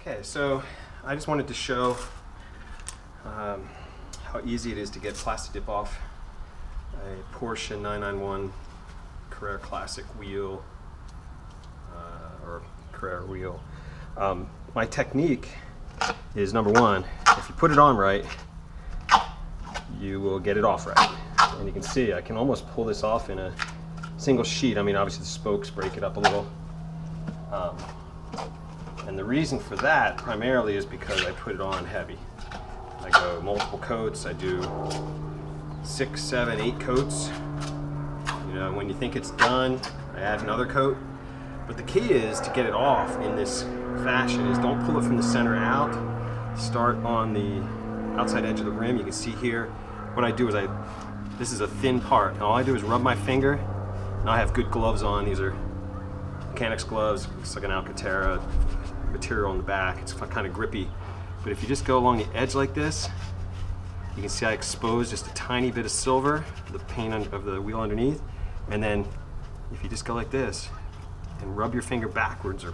Okay, so I just wanted to show how easy it is to get Plastidip off a Porsche 991 Carrera Classic wheel or Carrera wheel. My technique is, number one, if you put it on right, you will get it off right. And you can see I can almost pull this off in a single sheet. I mean, obviously the spokes break it up a little. And the reason for that primarily is because I put it on heavy. I go multiple coats. I do 6, 7, 8 coats. You know, when you think it's done, I add another coat. But the key is to get it off in this fashion is don't pull it from the center out. Start on the outside edge of the rim. You can see here, what I do is this is a thin part. And all I do is rub my finger. Now I have good gloves on. These are mechanics gloves. It's like an Alcantara material on the back. It's kind of grippy. But if you just go along the edge like this, you can see I expose just a tiny bit of silver, the paint of the wheel underneath. And then if you just go like this and rub your finger backwards, or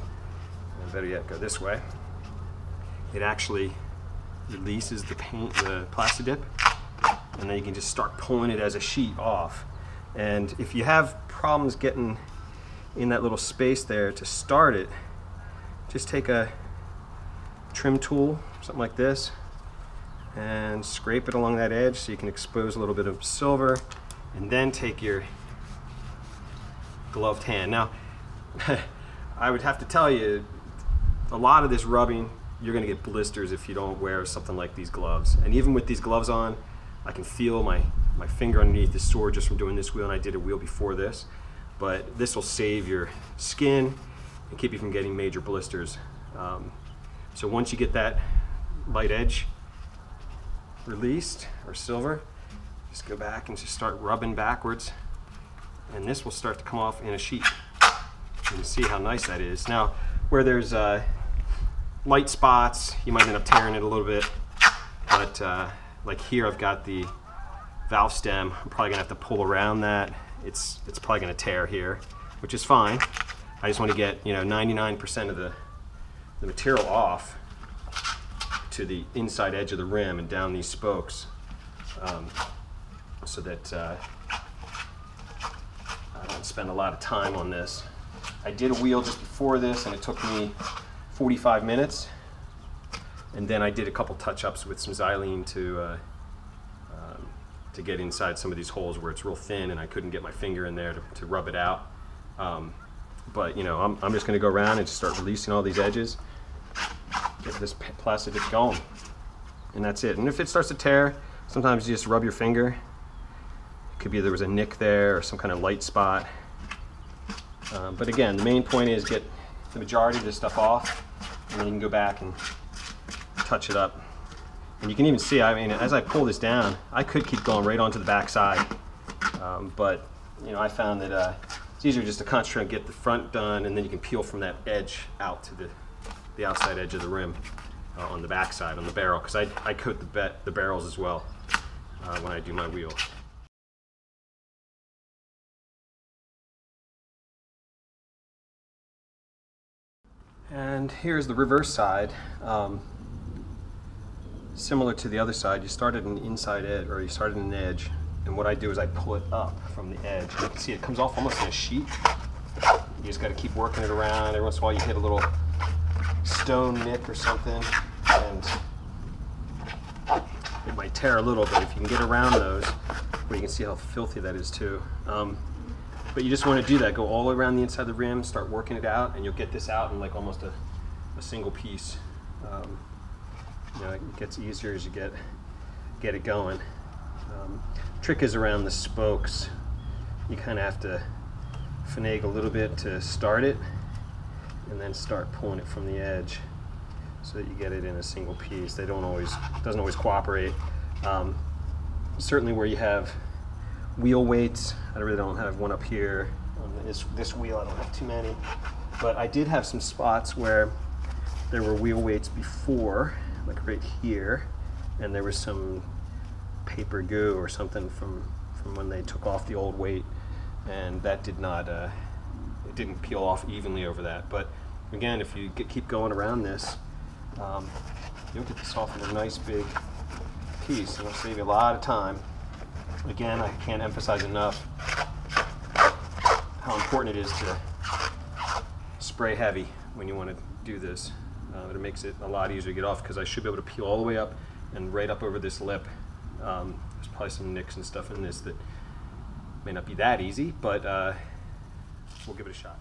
better yet, go this way, it actually releases the paint, the Plastidip, and then you can just start pulling it as a sheet off. And if you have problems getting in that little space there to start it, just take a trim tool, something like this, and scrape it along that edge so you can expose a little bit of silver, and then take your gloved hand. Now, I would have to tell you, a lot of this rubbing, you're going to get blisters if you don't wear something like these gloves. And even with these gloves on, I can feel my finger underneath is sore just from doing this wheel, and I did a wheel before this. But this will save your skin and keep you from getting major blisters. So once you get that light edge released, or silver, just go back and just start rubbing backwards, and this will start to come off in a sheet. You can see how nice that is. Now, where there's light spots, you might end up tearing it a little bit, but like here I've got the valve stem. I'm probably gonna have to pull around that. It's probably gonna tear here, which is fine. I just want to get 99% of the material off to the inside edge of the rim and down these spokes, so that I don't spend a lot of time on this. I did a wheel just before this and it took me 45 minutes, and then I did a couple touch-ups with some Xylene to get inside some of these holes where it's real thin and I couldn't get my finger in there to rub it out. But I'm just going to go around and just start releasing all these edges, get this Plastidip going, and that's it. And if it starts to tear, sometimes you just rub your finger. It could be there was a nick there or some kind of light spot. But again, the main point is get the majority of this stuff off, and then you can go back and touch it up. And you can even see, I mean, as I pull this down, I could keep going right onto the back side, but I found that it's easier just to concentrate and get the front done, and then you can peel from that edge out to the outside edge of the rim on the back side, on the barrel, because I coat the barrels as well when I do my wheel. And here's the reverse side. Similar to the other side, you start at an inside edge, or you start at an edge, and what I do is I pull it up from the edge. You can see it comes off almost in a sheet. You just got to keep working it around. Every once in a while you hit a little stone nick or something, and it might tear a little, but if you can get around those, well, you can see how filthy that is too. But you just want to do that. Go all the way around the inside of the rim, start working it out, and you'll get this out in like almost a single piece. It gets easier as you get it going. Trick is around the spokes. You kind of have to finagle a little bit to start it, and then start pulling it from the edge so that you get it in a single piece. Doesn't always cooperate. Certainly where you have wheel weights, I really don't have one up here on this wheel. I don't have too many, but I did have some spots where there were wheel weights before, like right here, and there was some paper goo or something from when they took off the old weight, and that did not it didn't peel off evenly over that. But again, if you keep going around this, You'll get this off in a nice big piece, and it'll save you a lot of time. Again, I can't emphasize enough how important it is to spray heavy when you want to do this. It makes it a lot easier to get off, because I should be able to peel all the way up and right up over this lip. There's probably some nicks and stuff in this that may not be that easy, but we'll give it a shot.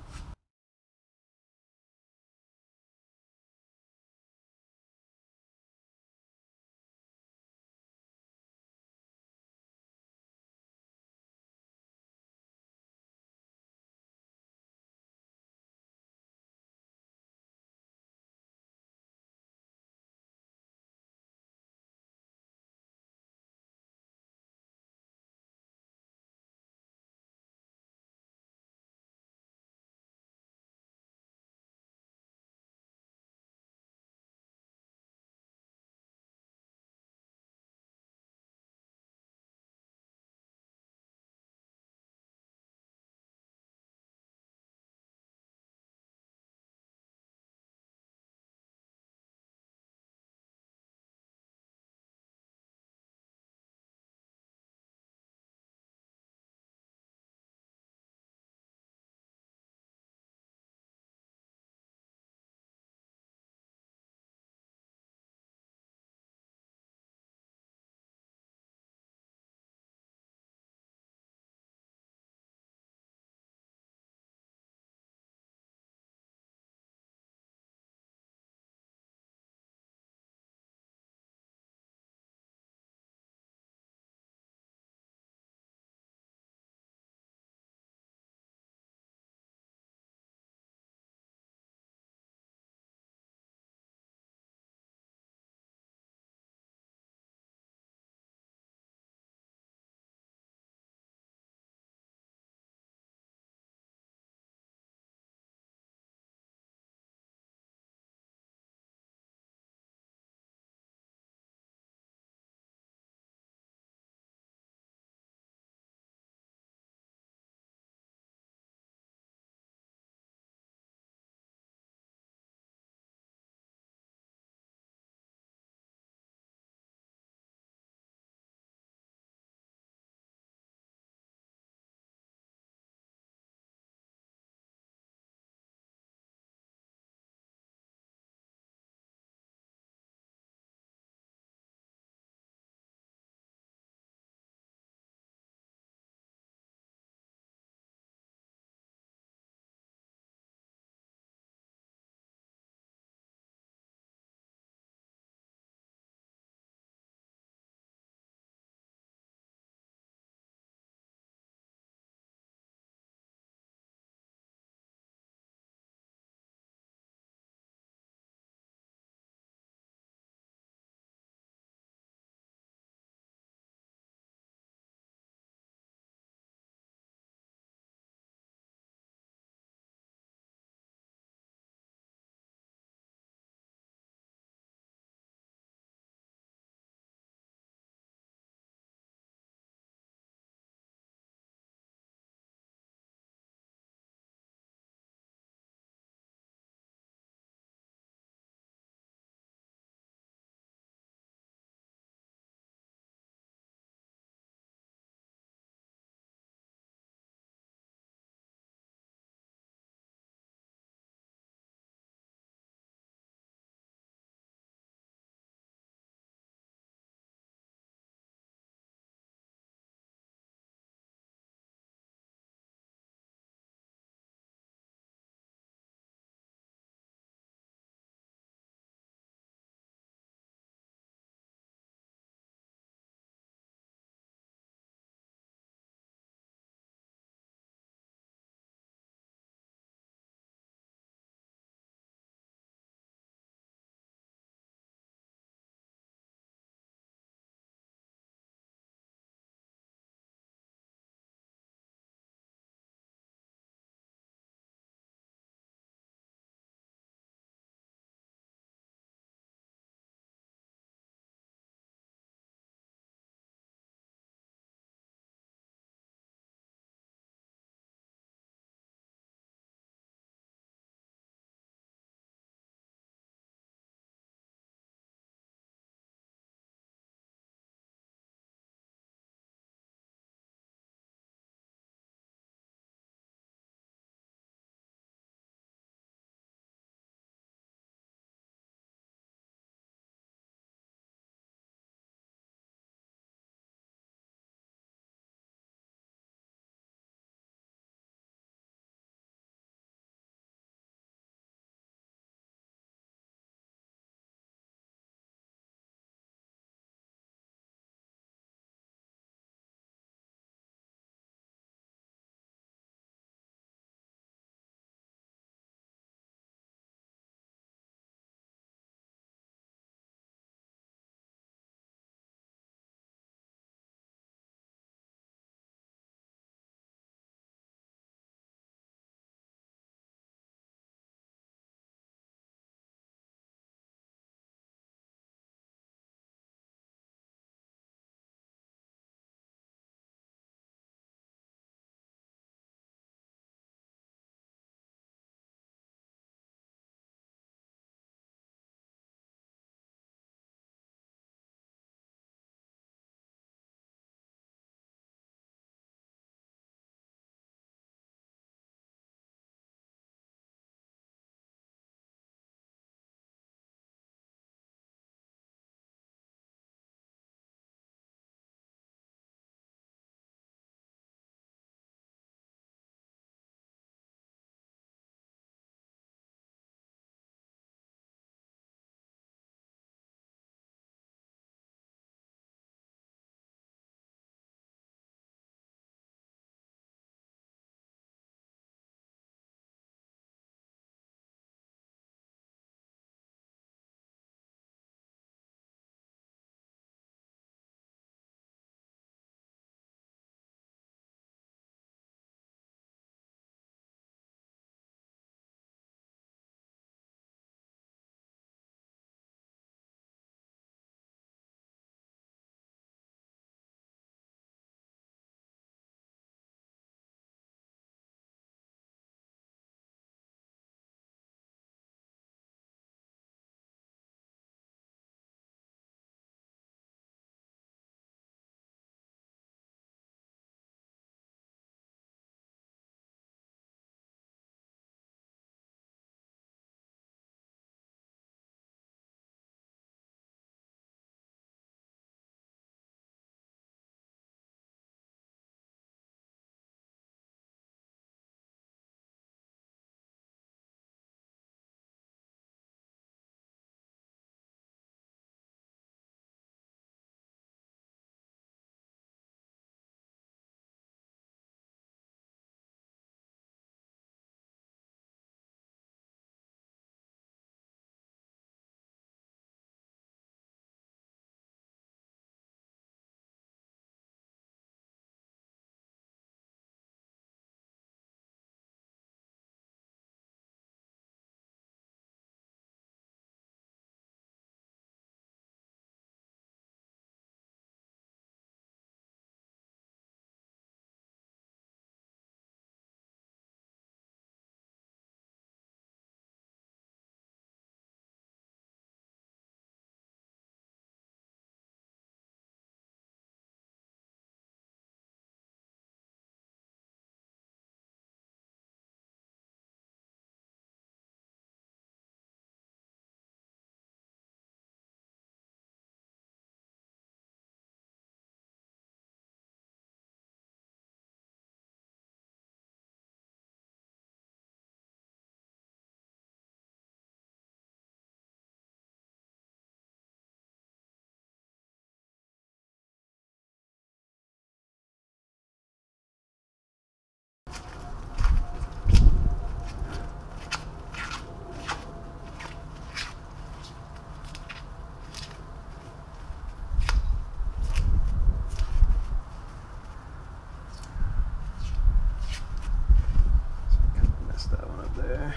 there.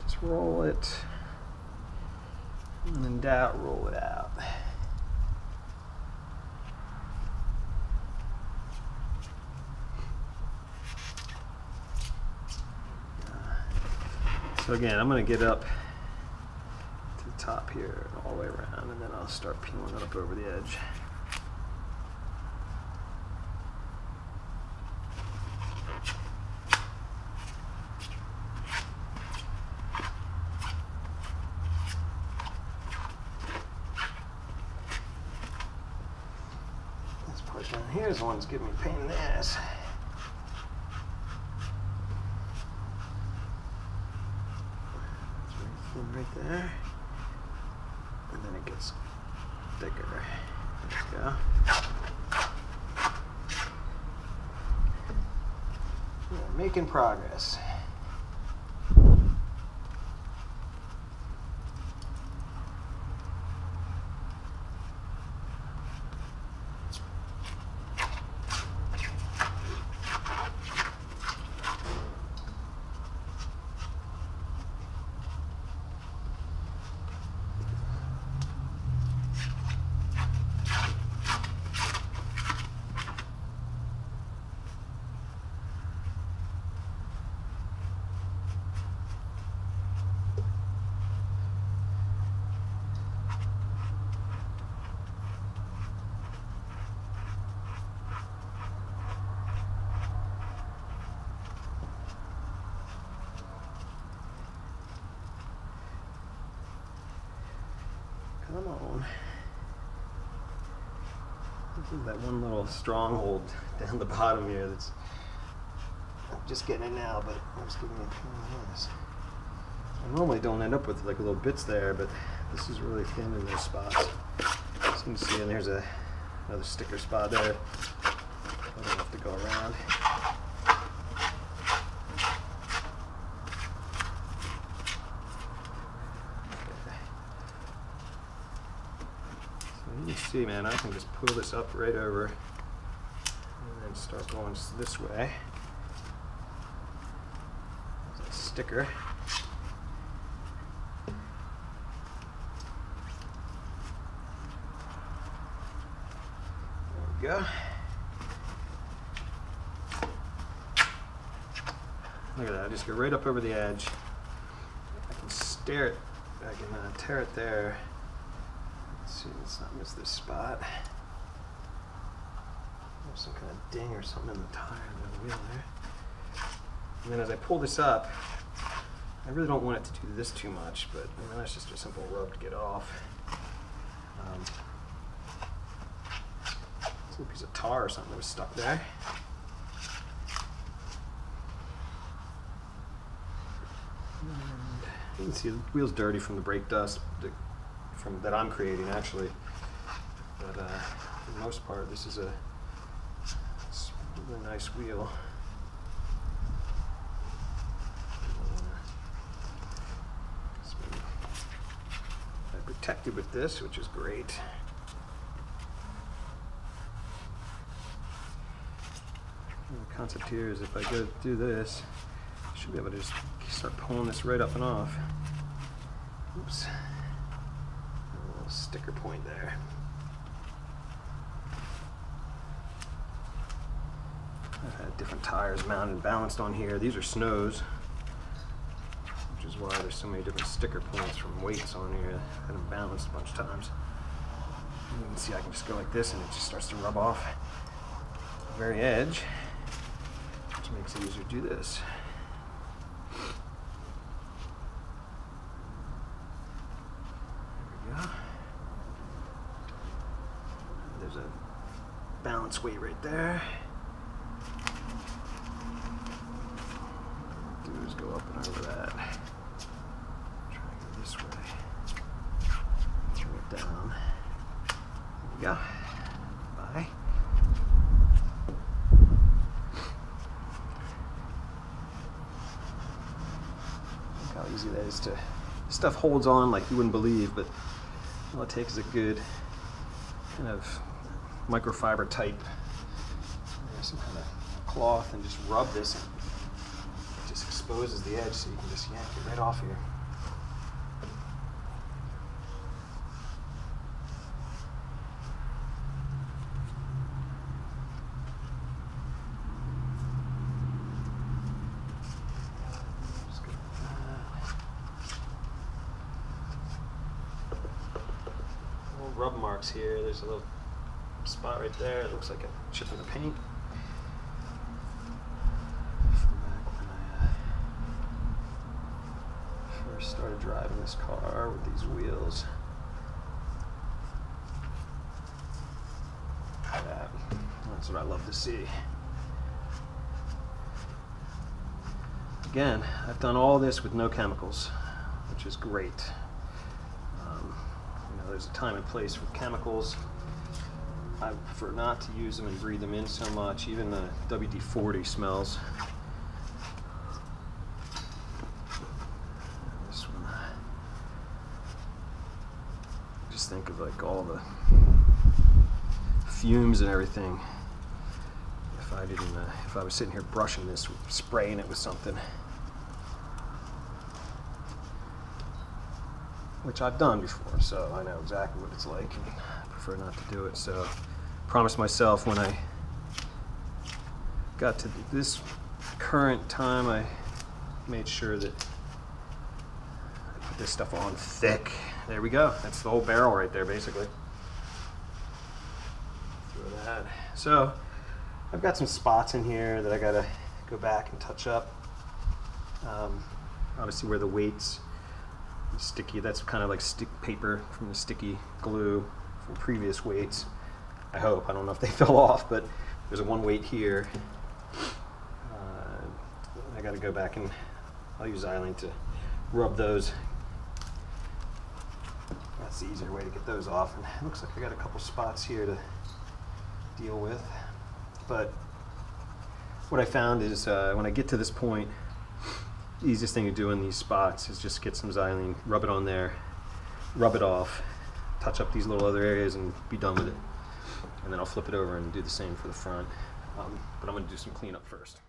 Just roll it, and in doubt, roll it out. So again, I'm going to get up to the top here all the way around, and then I'll start peeling it up over the edge. This part down here is the one that's giving me a pain in the ass. Right there, and then it gets thicker. There we go. We're making progress. Come on. This is that one little stronghold down the bottom here that's, I'm just getting it now, but I'm just giving me a pain in the ass. I normally don't end up with like little bits there, but this is really thin in those spots. As you can see, and there's another sticker spot there. I don't have to go around. You can see, man, I can just pull this up right over and then start going this way. There's a sticker. There we go. Look at that, I just go right up over the edge. I can stare it, I can tear it there. See, let's not miss this spot. There's some kind of ding or something in the tire or the wheel there. And then as I pull this up, I really don't want it to do this too much, but I mean, that's just a simple rub to get off. This little piece of tar or something that was stuck there. And you can see the wheel's dirty from the brake dust. That I'm creating actually, but for the most part this is a really nice wheel. I'm protected with this, which is great. And the concept here is if I go do this, I should be able to just start pulling this right up and off. Oops. Sticker point there. I've had different tires mounted and balanced on here. These are snows, which is why there's so many different sticker points from weights on here. I've had them balanced a bunch of times. And you can see I can just go like this and it just starts to rub off the very edge, which makes it easier to do this. There's a balance weight right there. What I'll do is go up and over that. Try to go this way. Throw it down. There we go. Bye. Look how easy that is to. Stuff holds on like you wouldn't believe, but all it takes is a good kind of microfiber type, some kind of cloth, and just rub this and it just exposes the edge, so you can just yank it right off here. Rub marks here. There's a little spot right there. It looks like a chip in the paint. From back when I first started driving this car with these wheels. That's what I love to see. Again, I've done all this with no chemicals, which is great. There's a time and place for chemicals. I prefer not to use them and breathe them in so much. Even the WD-40 smells. This one, just think of like all the fumes and everything. If I was sitting here brushing this, spraying it with something, which I've done before, so I know exactly what it's like, and I prefer not to do it. So I promised myself when I got to this current time, I made sure that I put this stuff on thick. There we go. That's the whole barrel right there, basically. Throw that. So I've got some spots in here that I gotta go back and touch up. Obviously where the weights sticky, that's kind of like stick paper from the sticky glue from previous weights. I hope. I don't know if they fell off, but there's a one weight here. I got to go back and I'll use Xylene to rub those. That's the easier way to get those off. And it looks like I got a couple spots here to deal with. But what I found is when I get to this point, the easiest thing to do in these spots is just get some Xylene, rub it on there, rub it off, touch up these little other areas, and be done with it. And then I'll flip it over and do the same for the front. But I'm going to do some cleanup first.